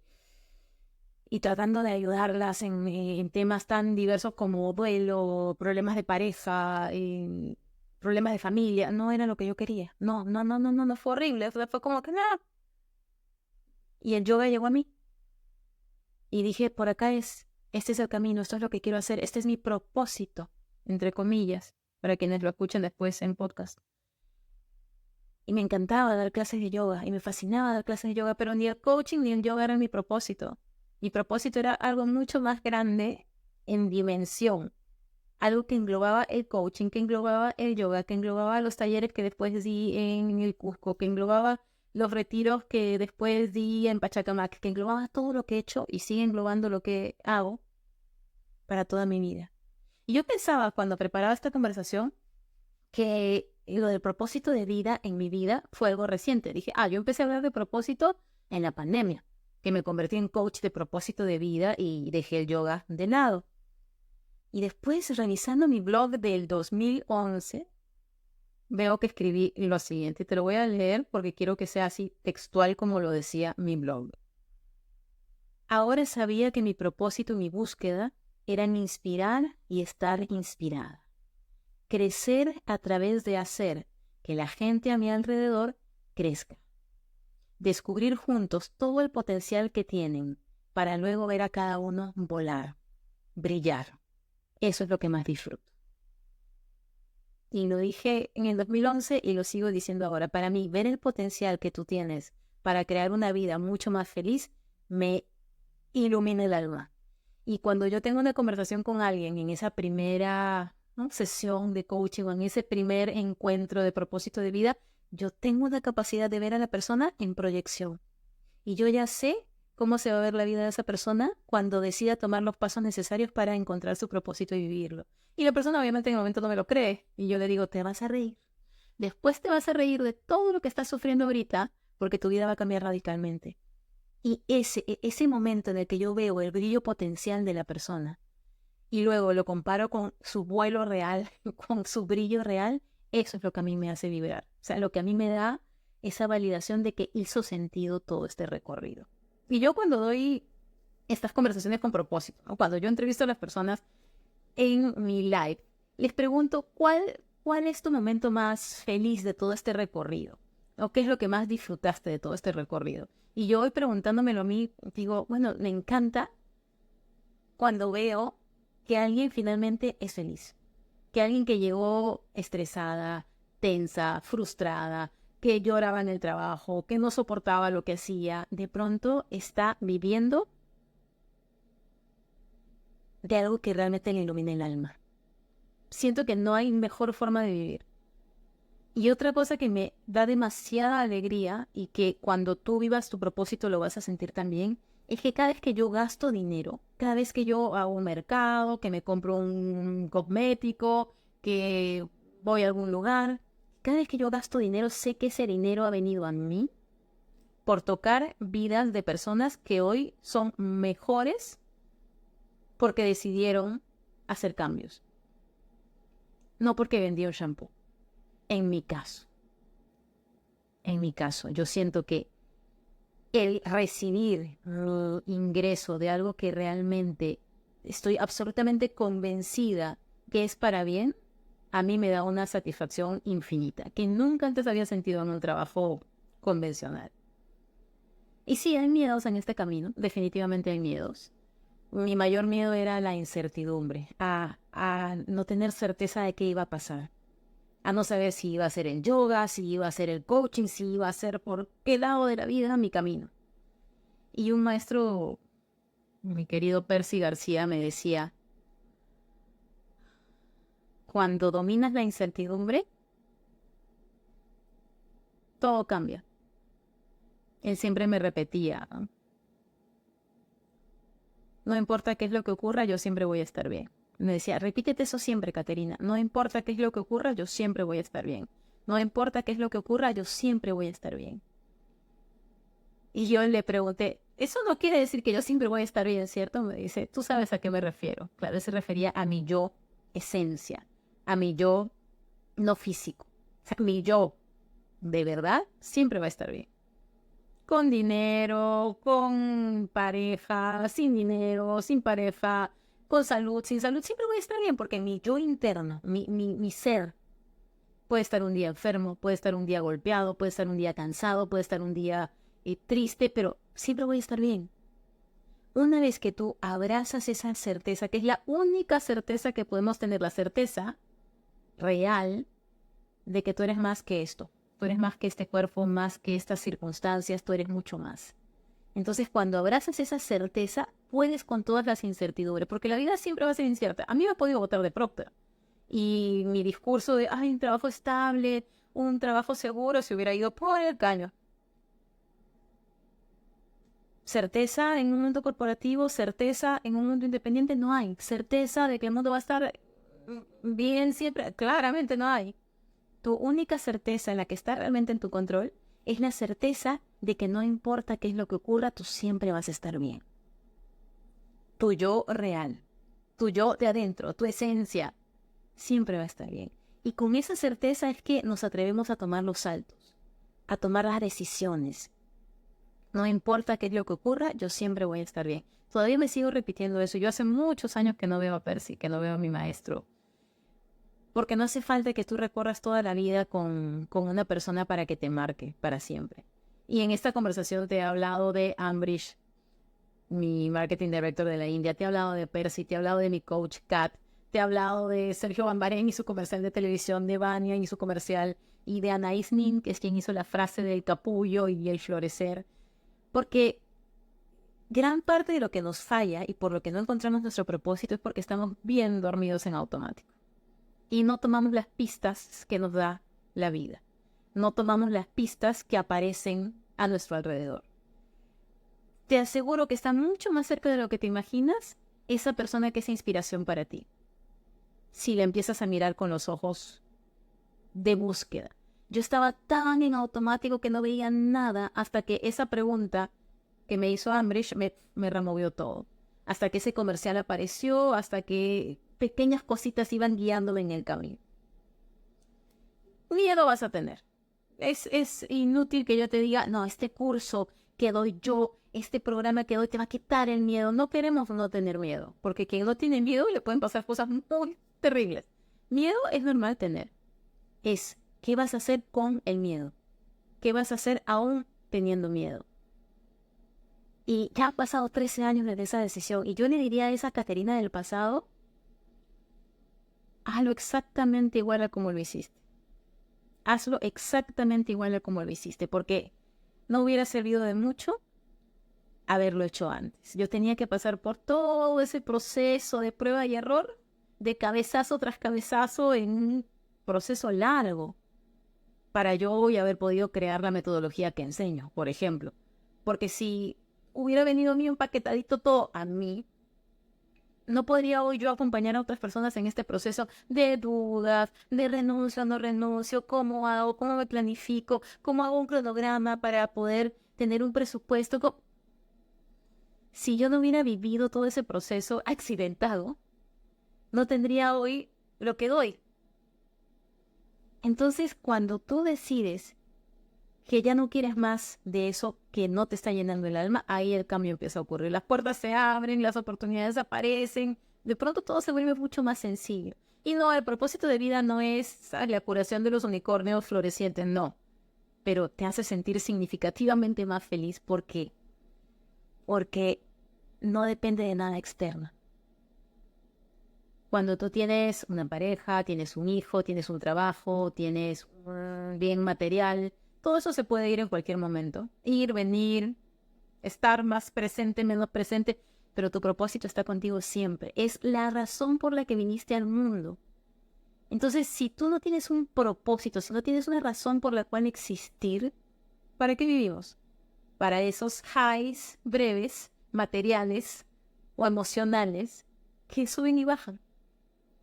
tratando de ayudarlas en temas tan diversos como duelo, problemas de pareja, problemas de familia, no era lo que yo quería. No, fue horrible. Fue como que nada. Y el yoga llegó a mí. Y dije, por acá este es el camino, esto es lo que quiero hacer, este es mi propósito, entre comillas, para quienes lo escuchen después en podcast. Y me encantaba dar clases de yoga, y me fascinaba dar clases de yoga, pero ni el coaching ni el yoga eran mi propósito. Mi propósito era algo mucho más grande en dimensión, algo que englobaba el coaching, que englobaba el yoga, que englobaba los talleres que después di en el Cusco, que englobaba los retiros que después di en Pachacamac, que englobaba todo lo que he hecho y sigue englobando lo que hago para toda mi vida. Y yo pensaba cuando preparaba esta conversación que lo del propósito de vida en mi vida fue algo reciente. Dije, yo empecé a hablar de propósito en la pandemia, que me convertí en coach de propósito de vida y dejé el yoga de lado. Y después, revisando mi blog del 2011, veo que escribí lo siguiente. Te lo voy a leer porque quiero que sea así textual como lo decía mi blog. Ahora sabía que mi propósito y mi búsqueda eran inspirar y estar inspirada. Crecer a través de hacer que la gente a mi alrededor crezca. Descubrir juntos todo el potencial que tienen para luego ver a cada uno volar, brillar. Eso es lo que más disfruto. Y lo dije en el 2011 y lo sigo diciendo ahora. Para mí, ver el potencial que tú tienes para crear una vida mucho más feliz me ilumina el alma. Y cuando yo tengo una conversación con alguien en esa primera sesión de coaching o en ese primer encuentro de propósito de vida, yo tengo la capacidad de ver a la persona en proyección. Y yo ya sé cómo se va a ver la vida de esa persona cuando decida tomar los pasos necesarios para encontrar su propósito y vivirlo. Y la persona obviamente en el momento no me lo cree. Y yo le digo, te vas a reír. Después te vas a reír de todo lo que estás sufriendo ahorita porque tu vida va a cambiar radicalmente. Y ese momento en el que yo veo el brillo potencial de la persona y luego lo comparo con su vuelo real, con su brillo real, eso es lo que a mí me hace vibrar. O sea, lo que a mí me da esa validación de que hizo sentido todo este recorrido. Y yo cuando doy estas conversaciones con propósito, o cuando yo entrevisto a las personas en mi live, les pregunto ¿cuál es tu momento más feliz de todo este recorrido? ¿O qué es lo que más disfrutaste de todo este recorrido? Y yo hoy preguntándomelo a mí, digo, bueno, me encanta cuando veo que alguien finalmente es feliz. Que alguien que llegó estresada, tensa, frustrada, que lloraba en el trabajo, que no soportaba lo que hacía, de pronto está viviendo de algo que realmente le ilumina el alma. Siento que no hay mejor forma de vivir. Y otra cosa que me da demasiada alegría y que cuando tú vivas tu propósito lo vas a sentir también, es que cada vez que yo gasto dinero, cada vez que yo hago un mercado, que me compro un cosmético, que voy a algún lugar, cada vez que yo gasto dinero, sé que ese dinero ha venido a mí por tocar vidas de personas que hoy son mejores porque decidieron hacer cambios, no porque vendí un shampoo. En mi caso, yo siento que el recibir ingreso de algo que realmente estoy absolutamente convencida que es para bien, a mí me da una satisfacción infinita, que nunca antes había sentido en un trabajo convencional. Y sí, hay miedos en este camino, definitivamente hay miedos. Mi mayor miedo era la incertidumbre, a no tener certeza de qué iba a pasar, a no saber si iba a ser el yoga, si iba a ser el coaching, si iba a ser por qué lado de la vida mi camino. Y un maestro, mi querido Percy García, me decía, cuando dominas la incertidumbre, todo cambia. Él siempre me repetía, no importa qué es lo que ocurra, yo siempre voy a estar bien. Me decía, repítete eso siempre, Caterina. No importa qué es lo que ocurra, yo siempre voy a estar bien. No importa qué es lo que ocurra, yo siempre voy a estar bien. Y yo le pregunté, eso no quiere decir que yo siempre voy a estar bien, ¿cierto? Me dice, tú sabes a qué me refiero. Claro, se refería a mi yo esencia, a mi yo no físico. O sea, mi yo de verdad siempre va a estar bien. Con dinero, con pareja, sin dinero, sin pareja, con salud, sin salud, siempre voy a estar bien porque mi yo interno, mi ser, puede estar un día enfermo, puede estar un día golpeado, puede estar un día cansado, puede estar un día triste, pero siempre voy a estar bien. Una vez que tú abrazas esa certeza, que es la única certeza que podemos tener, la certeza real de que tú eres más que esto, tú eres más que este cuerpo, más que estas circunstancias, tú eres mucho más. Entonces, cuando abrazas esa certeza, puedes con todas las incertidumbres, porque la vida siempre va a ser incierta. A mí me ha podido botar de Procter. Y mi discurso de, ay, un trabajo estable, un trabajo seguro, se hubiera ido por el caño. Certeza en un mundo corporativo, certeza en un mundo independiente, no hay. Certeza de que el mundo va a estar bien siempre, claramente no hay. Tu única certeza en la que está realmente en tu control es la certeza de que no importa qué es lo que ocurra, tú siempre vas a estar bien. Tu yo real, tu yo de adentro, tu esencia, siempre va a estar bien. Y con esa certeza es que nos atrevemos a tomar los saltos, a tomar las decisiones. No importa qué es lo que ocurra, yo siempre voy a estar bien. Todavía me sigo repitiendo eso. Yo hace muchos años que no veo a Percy, que no veo a mi maestro. Porque no hace falta que tú recorras toda la vida con una persona para que te marque para siempre. Y en esta conversación te he hablado de Ambrish, mi marketing director de la India, te he hablado de Percy, te he hablado de mi coach Kat, te he hablado de Sergio Bambarén y su comercial de televisión, de Vania y su comercial, y de Anaïs Nin, que es quien hizo la frase del capullo y el florecer. Porque gran parte de lo que nos falla y por lo que no encontramos nuestro propósito es porque estamos bien dormidos en automático. Y no tomamos las pistas que nos da la vida. No tomamos las pistas que aparecen a nuestro alrededor. Te aseguro que está mucho más cerca de lo que te imaginas esa persona que es inspiración para ti. Si la empiezas a mirar con los ojos de búsqueda. Yo estaba tan en automático que no veía nada hasta que esa pregunta que me hizo Ambrish me removió todo. Hasta que ese comercial apareció, hasta que pequeñas cositas iban guiándome en el camino. Miedo vas a tener. Es inútil que yo te diga, no, este curso que doy yo, este programa que doy te va a quitar el miedo. No queremos no tener miedo, porque quien no tiene miedo le pueden pasar cosas muy terribles. Miedo es normal tener. es ¿qué vas a hacer con el miedo? ¿Qué vas a hacer aún teniendo miedo? Y ya han pasado 13 años desde esa decisión. Y yo le diría a esa Caterina del pasado, hazlo exactamente igual a como lo hiciste. Hazlo exactamente igual a como lo hiciste, porque no hubiera servido de mucho haberlo hecho antes. Yo tenía que pasar por todo ese proceso de prueba y error, de cabezazo tras cabezazo, en un proceso largo, para yo hoy haber podido crear la metodología que enseño, por ejemplo. Porque si hubiera venido a mí empaquetadito todo a mí, no podría hoy yo acompañar a otras personas en este proceso de dudas, de renuncio o no renuncio, cómo hago, cómo me planifico, cómo hago un cronograma para poder tener un presupuesto. Si yo no hubiera vivido todo ese proceso accidentado, no tendría hoy lo que doy. Entonces, cuando tú decides que ya no quieres más de eso que no te está llenando el alma, ahí el cambio empieza a ocurrir. Las puertas se abren, las oportunidades aparecen, de pronto todo se vuelve mucho más sencillo. Y no, el propósito de vida no es, ¿sabes?, la curación de los unicornios florecientes, no. Pero te hace sentir significativamente más feliz porque no depende de nada externo. Cuando tú tienes una pareja, tienes un hijo, tienes un trabajo, tienes un bien material, todo eso se puede ir en cualquier momento. Ir, venir, estar más presente, menos presente, pero tu propósito está contigo siempre. Es la razón por la que viniste al mundo. Entonces, si tú no tienes un propósito, si no tienes una razón por la cual existir, ¿para qué vivimos? Para esos highs breves, materiales o emocionales que suben y bajan.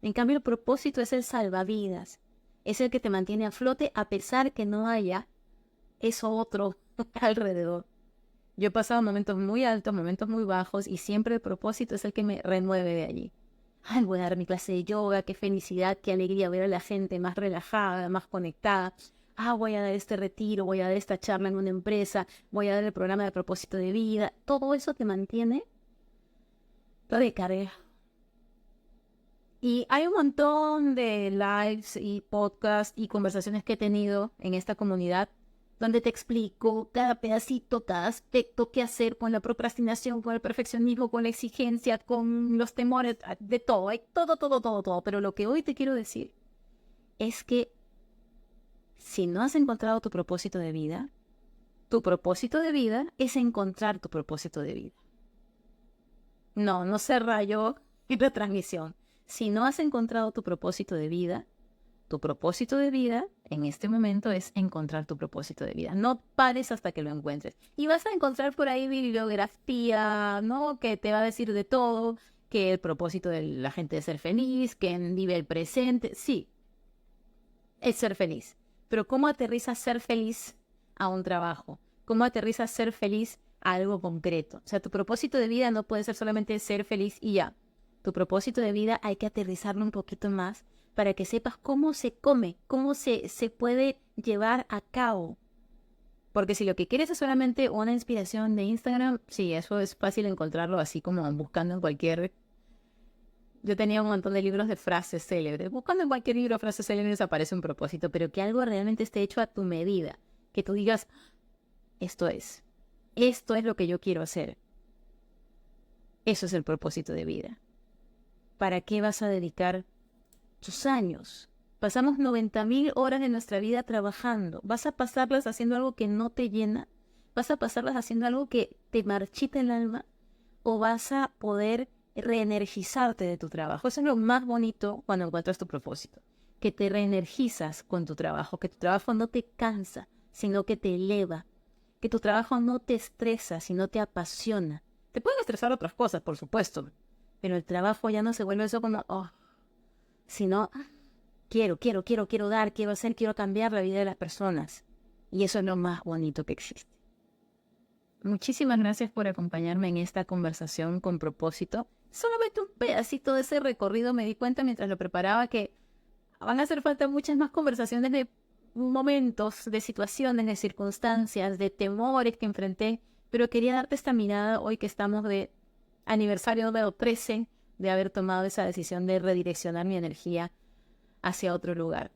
En cambio, el propósito es el salvavidas, es el que te mantiene a flote a pesar que no haya eso otro alrededor. Yo he pasado momentos muy altos, momentos muy bajos, y siempre el propósito es el que me remueve de allí. Ay, voy a dar mi clase de yoga, qué felicidad, qué alegría ver a la gente más relajada, más conectada. Ah, voy a dar este retiro, voy a dar esta charla en una empresa, voy a dar el programa de propósito de vida. Todo eso te mantiene recargado. Y hay un montón de lives y podcasts y conversaciones que he tenido en esta comunidad donde te explico cada pedacito, cada aspecto, qué hacer con la procrastinación, con el perfeccionismo, con la exigencia, con los temores, de todo. Hay todo, todo, todo, todo. Pero lo que hoy te quiero decir es que si no has encontrado tu propósito de vida es encontrar tu propósito de vida. No se rayó en la transmisión. Si no has encontrado tu propósito de vida en este momento es encontrar tu propósito de vida. No pares hasta que lo encuentres. Y vas a encontrar por ahí bibliografía, ¿no?, que te va a decir de todo, que el propósito de la gente es ser feliz, que vive el presente. Sí, es ser feliz. Pero ¿cómo aterrizas ser feliz a un trabajo? ¿Cómo aterrizas ser feliz a algo concreto? O sea, tu propósito de vida no puede ser solamente ser feliz y ya. Tu propósito de vida hay que aterrizarlo un poquito más para que sepas cómo se come, cómo se puede llevar a cabo. Porque si lo que quieres es solamente una inspiración de Instagram, sí, eso es fácil encontrarlo así como buscando en cualquier... Yo tenía un montón de libros de frases célebres. Buscando en cualquier libro frases célebres aparece un propósito, pero que algo realmente esté hecho a tu medida. Que tú digas, esto es lo que yo quiero hacer. Eso es el propósito de vida. ¿Para qué vas a dedicar tus años? Pasamos 90.000 horas de nuestra vida trabajando. ¿Vas a pasarlas haciendo algo que no te llena? ¿Vas a pasarlas haciendo algo que te marchita el alma? ¿O vas a poder reenergizarte de tu trabajo? Eso es lo más bonito cuando encuentras tu propósito. Que te reenergizas con tu trabajo. Que tu trabajo no te cansa, sino que te eleva. Que tu trabajo no te estresa, sino te apasiona. Te pueden estresar otras cosas, por supuesto. Pero el trabajo ya no se vuelve eso como, sino quiero dar, quiero hacer, quiero cambiar la vida de las personas. Y eso es lo más bonito que existe. Muchísimas gracias por acompañarme en esta conversación con propósito. Solamente un pedacito de ese recorrido. Me di cuenta mientras lo preparaba que van a hacer falta muchas más conversaciones de momentos, de situaciones, de circunstancias, de temores que enfrenté. Pero quería darte esta mirada hoy que estamos de aniversario número 13 de haber tomado esa decisión de redireccionar mi energía hacia otro lugar.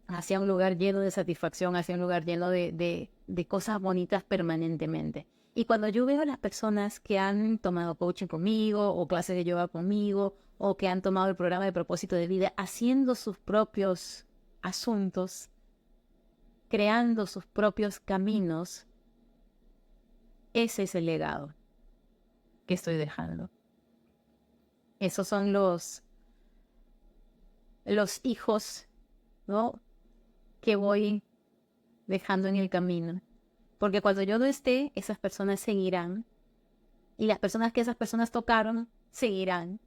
hacia un lugar lleno de satisfacción, hacia un lugar lleno de cosas bonitas permanentemente. Y cuando yo veo a las personas que han tomado coaching conmigo, o clases de yoga conmigo, o que han tomado el programa de propósito de vida, haciendo sus propios asuntos, creando sus propios caminos, ese es el legado que estoy dejando. Esos son los hijos, ¿no?, que voy dejando en el camino. Porque cuando yo no esté, esas personas seguirán. Y las personas que esas personas tocaron, seguirán.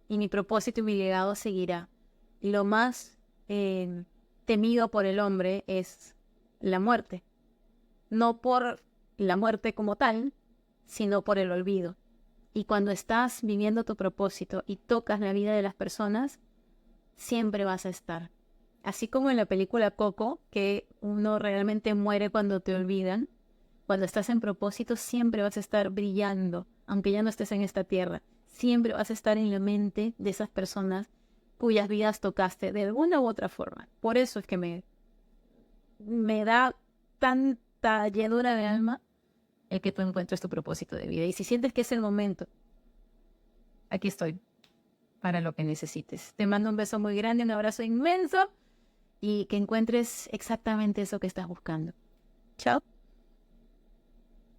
Y mi propósito y mi legado seguirá. Y lo más temido por el hombre es la muerte. No por la muerte como tal, sino por el olvido. Y cuando estás viviendo tu propósito y tocas la vida de las personas, siempre vas a estar. Así como en la película Coco, que uno realmente muere cuando te olvidan, cuando estás en propósito siempre vas a estar brillando, aunque ya no estés en esta tierra. Siempre vas a estar en la mente de esas personas cuyas vidas tocaste de alguna u otra forma. Por eso es que me da tanta llenura de alma el que tú encuentres tu propósito de vida. Y si sientes que es el momento, aquí estoy para lo que necesites. Te mando un beso muy grande, un abrazo inmenso y que encuentres exactamente eso que estás buscando. Chao.